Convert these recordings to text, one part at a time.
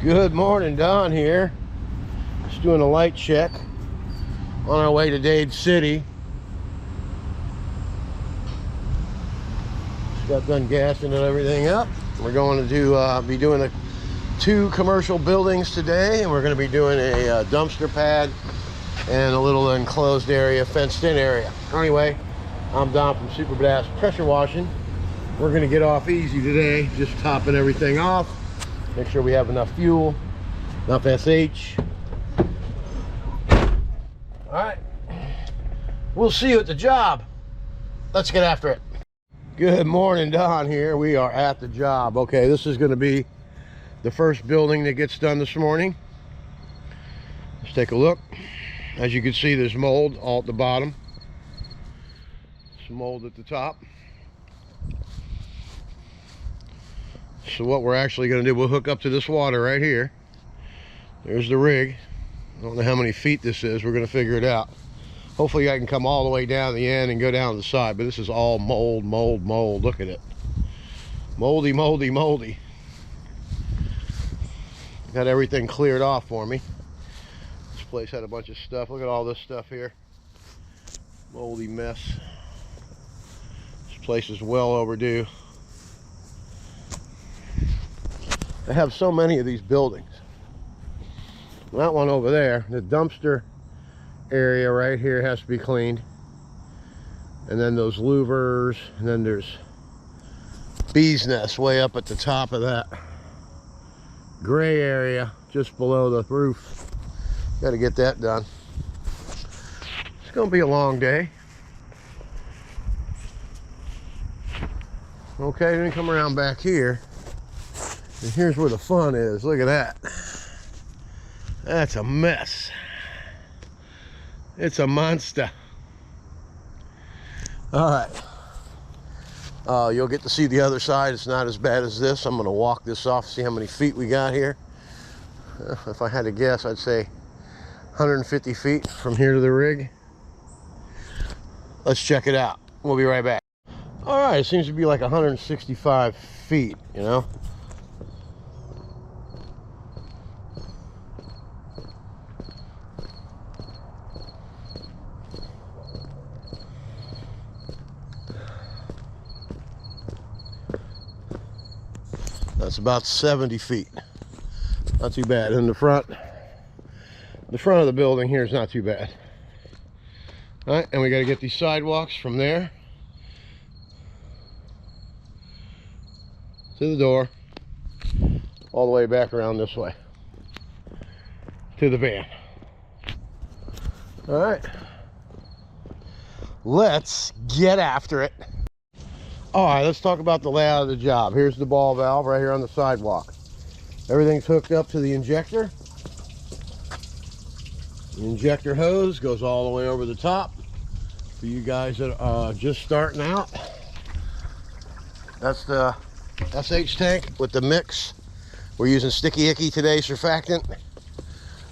Good morning, Don here. Just doing a light check on our way to Dade City. Just got done gassing and everything up. We're going to be doing 2 commercial buildings today, and we're going to be doing a dumpster pad and a little enclosed area, fenced in area. Anyway, I'm Don from Super Badass Pressure Washing. We're going to get off easy today, just topping everything off. Make sure we have enough fuel, enough SH. All right, we'll see you at the job. Let's get after it. Good morning, Don here. We are at the job. Okay, this is going to be the first building that gets done this morning. Let's take a look. As you can see, there's mold all at the bottom. Some mold at the top. So what we're actually going to do, we'll hook up to this water right here. There's the rig. I don't know how many feet this is. We're going to figure it out. Hopefully I can come all the way down to the end and go down to the side. But this is all mold, mold, mold. Look at it. Moldy, moldy, moldy. Got everything cleared off for me. This place had a bunch of stuff. Look at all this stuff here. Moldy mess. This place is well overdue. I have so many of these buildings. That one over there, the dumpster area right here has to be cleaned. And then those louvers, and then there's bees nests way up at the top of that gray area just below the roof. Got to get that done. It's going to be a long day. Okay, let me come around back here. And here's where the fun is. Look at that. That's a mess. It's a monster. All right. You'll get to see the other side. It's not as bad as this. I'm going to walk this off, see how many feet we got here. If I had to guess, I'd say 150 feet from here to the rig. Let's check it out. We'll be right back. All right. It seems to be like 165 feet, you know. That's about 70 feet. Not too bad. In the front of the building here is not too bad. All right, and we got to get these sidewalks from there to the door, all the way back around this way to the van. All right, let's get after it. All right, let's talk about the layout of the job. Here's the ball valve right here on the sidewalk. Everything's hooked up to the injector. The injector hose goes all the way over the top. For you guys that are just starting out, that's the SH tank with the mix. We're using Sticky Icky today, surfactant,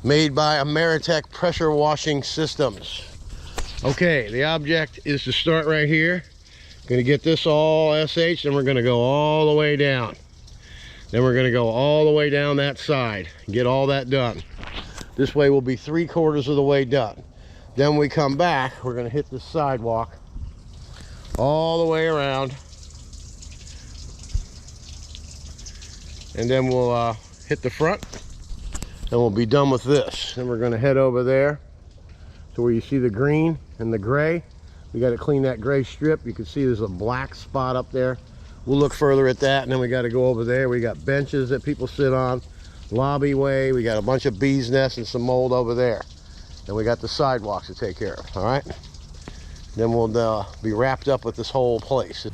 made by Ameritech Pressure Washing Systems. Okay, the object is to start right here. Going to get this all SH, and we're going to go all the way down. Then we're going to go all the way down that side and get all that done. This way we'll be 3/4 of the way done. Then we come back, we're going to hit the sidewalk all the way around. And then we'll hit the front, and we'll be done with this. Then we're going to head over there to where you see the green and the gray. We got to clean that gray strip. You can see there's a black spot up there. We'll look further at that, and then we got to go over there. We got benches that people sit on, lobby way. We got a bunch of bees nests and some mold over there. And we got the sidewalks to take care of, all right? Then we'll be wrapped up with this whole place.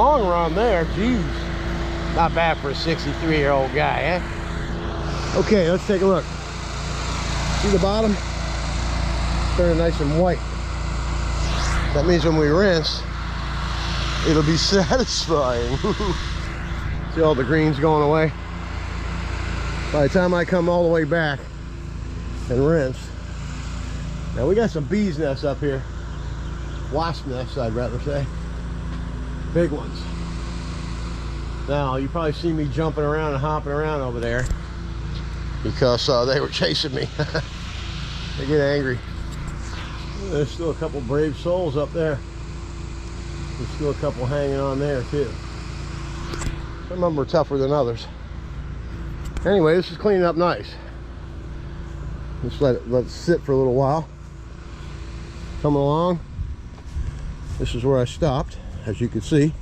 long run there. Jeez. Not bad for a 63-year-old guy, eh? Okay, let's take a look. See the bottom? Turning nice and white. That means when we rinse, it'll be satisfying. See all the greens going away? By the time I come all the way back and rinse. Now we got some bees nests up here. Wasp nests, I'd rather say. Big ones. Now, you probably see me jumping around and hopping around over there because they were chasing me. They get angry. There's still a couple brave souls up there. There's still a couple hanging on there too. Some of them are tougher than others. Anyway, this is cleaning up nice. Just let it sit for a little while. Coming along. This is where I stopped, as you can see.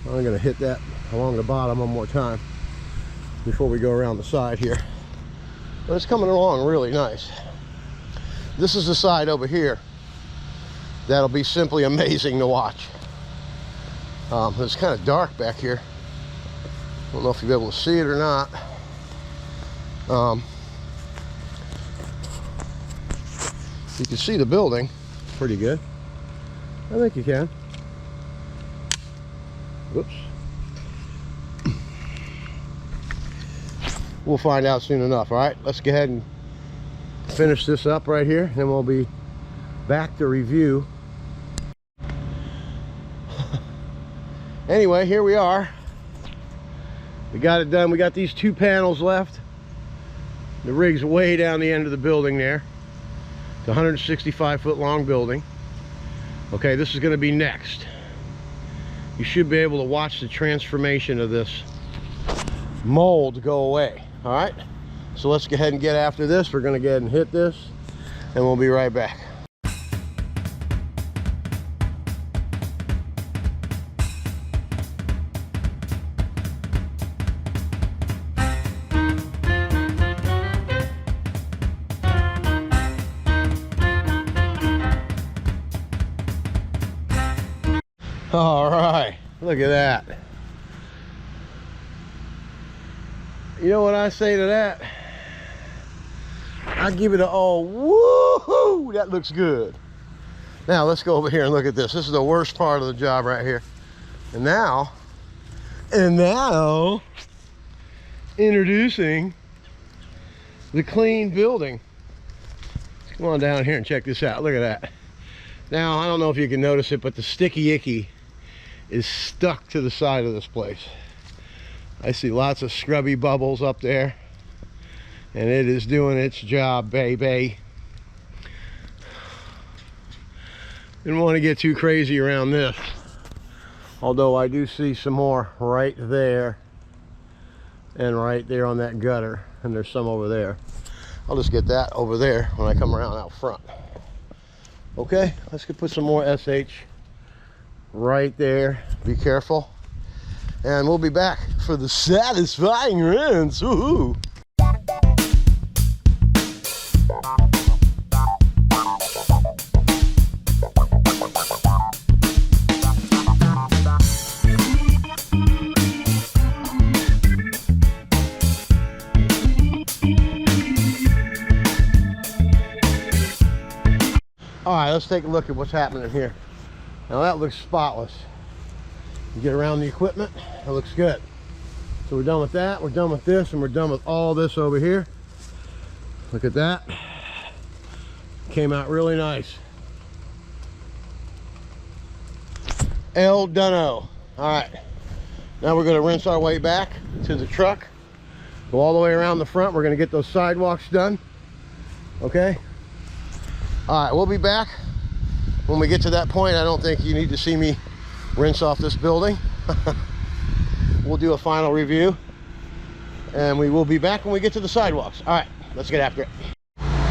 I'm going to hit that along the bottom one more time before we go around the side here. But it's coming along really nice. This is the side over here that'll be simply amazing to watch. It's kind of dark back here. I don't know if you'll be able to see it or not. You can see the building pretty good. I think you can. Whoops. We'll find out soon enough. All right, let's go ahead and finish this up right here, then we'll be back to review. Anyway, here we are. We got it done. We got these 2 panels left. The rig's way down the end of the building there. It's a 165-foot long building. Okay, this is going to be next. You should be able to watch the transformation of this mold go away. All right, so let's go ahead and get after this. We're going to go ahead and hit this, and we'll be right back. All right, look at that. You know what I say to that? I give it a woohoo! That looks good. Now let's go over here and look at this. This is the worst part of the job right here. And now, introducing the clean building. Come on down here and check this out. Look at that. Now, I don't know if you can notice it, but the sticky icky is stuck to the side of this place. I see lots of scrubby bubbles up there, and it is doing its job, baby. Didn't want to get too crazy around this, although I do see some more right there and right there on that gutter, and there's some over there. I'll just get that over there when I come around out front. Okay, let's go put some more SH right there. Be careful. And we'll be back for the satisfying rinse. Woohoo! All right, let's take a look at what's happening here. Now that looks spotless. You get around the equipment, it looks good. So we're done with that, we're done with this, and we're done with all this over here. Look at that. Came out really nice. El Duno. All right, now we're gonna rinse our way back to the truck. Go all the way around the front. We're gonna get those sidewalks done. Okay? All right, we'll be back when we get to that point. I don't think you need to see me rinse off this building. We'll do a final review, and we will be back when we get to the sidewalks. All right, let's get after it.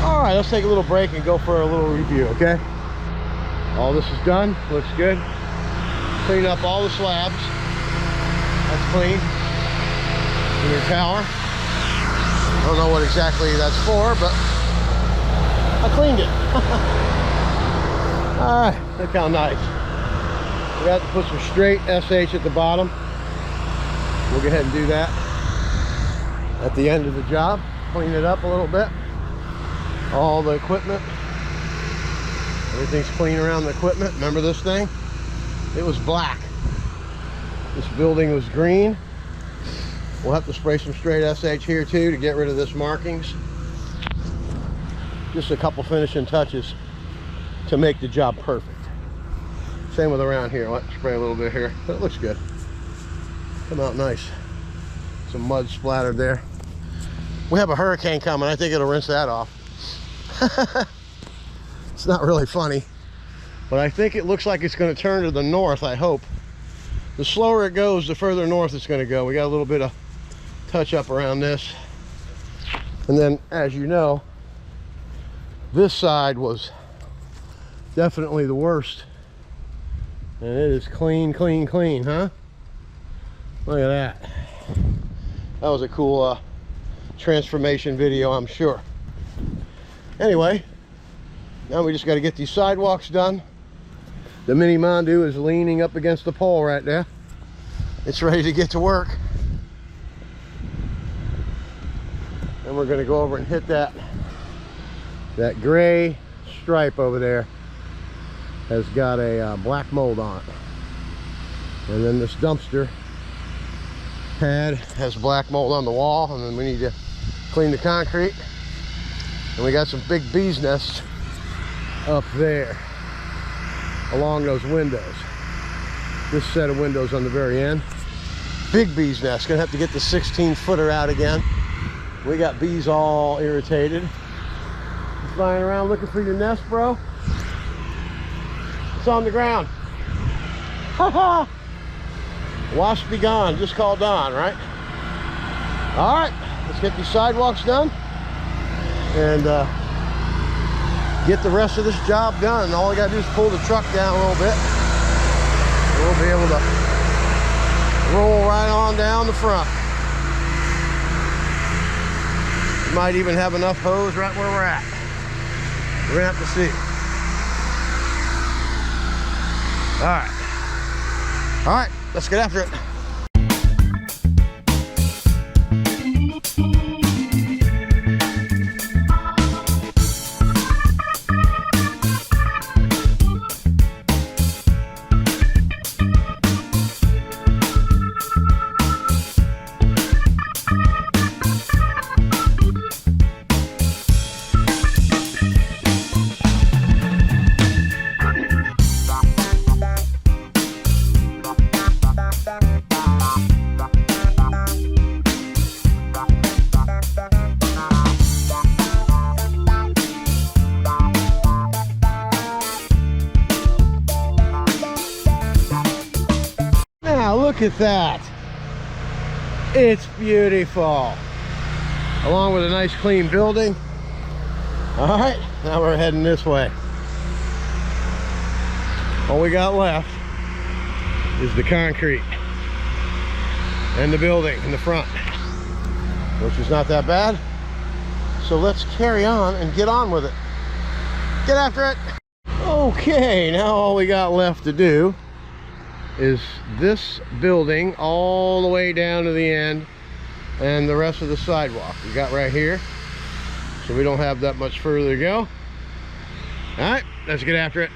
All right, let's take a little break and go for a little review, okay? All this is done, looks good. Clean up all the slabs. That's clean. In your tower. I don't know what exactly that's for, but I cleaned it. All right, look how nice. We have to put some straight SH at the bottom. We'll go ahead and do that at the end of the job. Clean it up a little bit. All the equipment, everything's clean around the equipment. Remember this thing? It was black. This building was green. We'll have to spray some straight SH here too to get rid of this markings. Just a couple finishing touches to make the job perfect. Same with around here. Let's spray a little bit here. But it looks good. Come out nice. Some mud splattered there. We have a hurricane coming. I think it'll rinse that off. It's not really funny, but I think it looks like it's going to turn to the north. I hope. The slower it goes, the further north it's going to go. We got a little bit of touch up around this. And then, as you know, this side was definitely the worst. And it is clean, clean, clean, huh? Look at that. That was a cool transformation video, I'm sure. Anyway, now we just got to get these sidewalks done. The mini Mondu is leaning up against the pole right there. It's ready to get to work. And we're going to go over and hit that gray stripe over there. Has got a black mold on it. And then this dumpster pad has black mold on the wall, and then we need to clean the concrete. And we got some big bees nests up there along those windows. This set of windows on the very end. Big bees nest. Gonna have to get the 16-footer out again. We got bees all irritated. You flying around looking for your nest, bro? It's on the ground. Ha-ha! Wasp be gone. Just call Dawn, right? All right, let's get these sidewalks done and get the rest of this job done. All I gotta do is pull the truck down a little bit. We'll be able to roll right on down the front. Might even have enough hose right where we're at. We're gonna have to see. All right, let's get after it. Look at that. It's beautiful. Along with a nice clean building. All right, now we're heading this way. All we got left is the concrete and the building in the front, which is not that bad. So let's carry on and get on with it. Get after it. Okay, now all we got left to do is this building all the way down to the end and the rest of the sidewalk we got right here, so we don't have that much further to go. All right, let's get after it.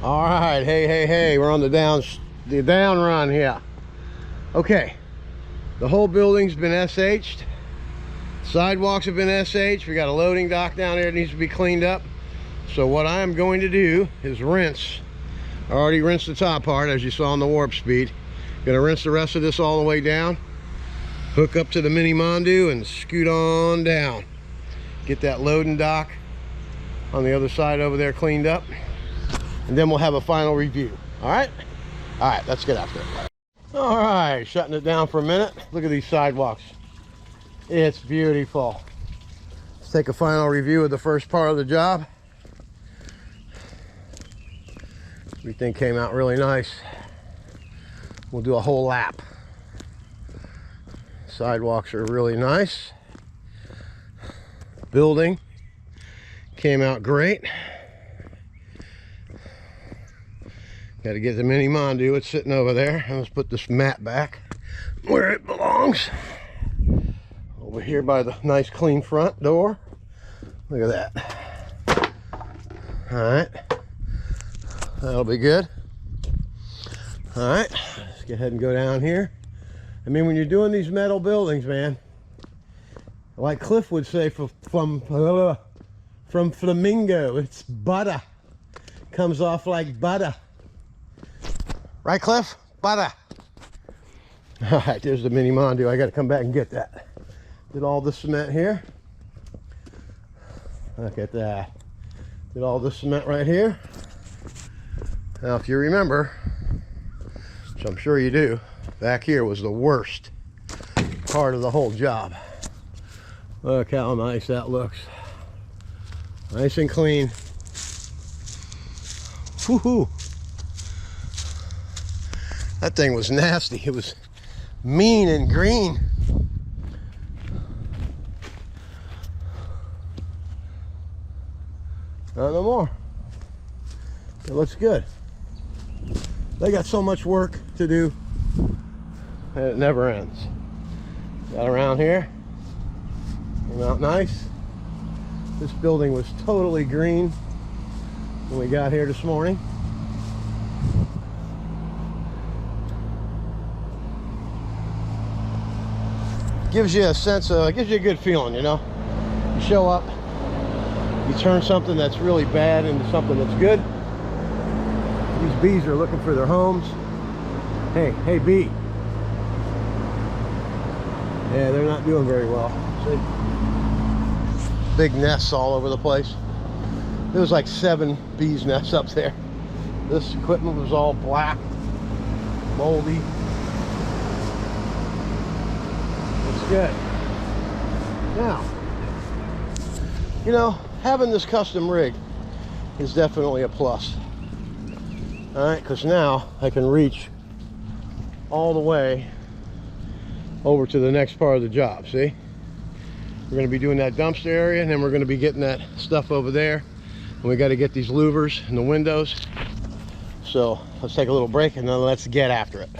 All right, hey, we're on the down run here. Okay, the whole building's been SH'd. Sidewalks have been SH'd. We got a loading dock down there that needs to be cleaned up. So what I'm going to do is rinse I already rinsed the top part, as you saw on the warp speed. Gonna rinse the rest of this all the way down, hook up to the mini Mondu, and scoot on down. Get that loading dock on the other side over there cleaned up, and then we'll have a final review. All right, let's get after it. All right, shutting it down for a minute. Look at these sidewalks. It's beautiful. Let's take a final review of the first part of the job. Everything came out really nice. We'll do a whole lap. Sidewalks are really nice. Building came out great. Got to get the mini Mondu. It's sitting over there. And let's put this mat back where it belongs. Over here by the nice clean front door. Look at that. All right. That'll be good. All right. Let's go ahead and go down here. I mean, when you're doing these metal buildings, man, like Cliff would say from Flamingo, it's butter. Comes off like butter. Right, Cliff? Butter. All right, there's the mini Mondu. I got to come back and get that. Did all the cement here. Look at that. Did all the cement right here. Now, if you remember, which I'm sure you do, back here was the worst part of the whole job. Look how nice that looks. Nice and clean. Woohoo! That thing was nasty. It was mean and green. Not no more. It looks good. They got so much work to do, and it never ends. Got around here. Came out nice. This building was totally green when we got here this morning. Gives you a sense of, it gives you a good feeling, you know. You show up, you turn something that's really bad into something that's good. These bees are looking for their homes. Hey bee. Yeah, they're not doing very well. See? Big nests all over the place. There was like 7 bees nests up there. This equipment was all black, moldy. It's good. Now, you know, having this custom rig is definitely a plus. All right, because now I can reach all the way over to the next part of the job. See, we're going to be doing that dumpster area, and then we're going to be getting that stuff over there, and we got to get these louvers in the windows. So let's take a little break, and then let's get after it.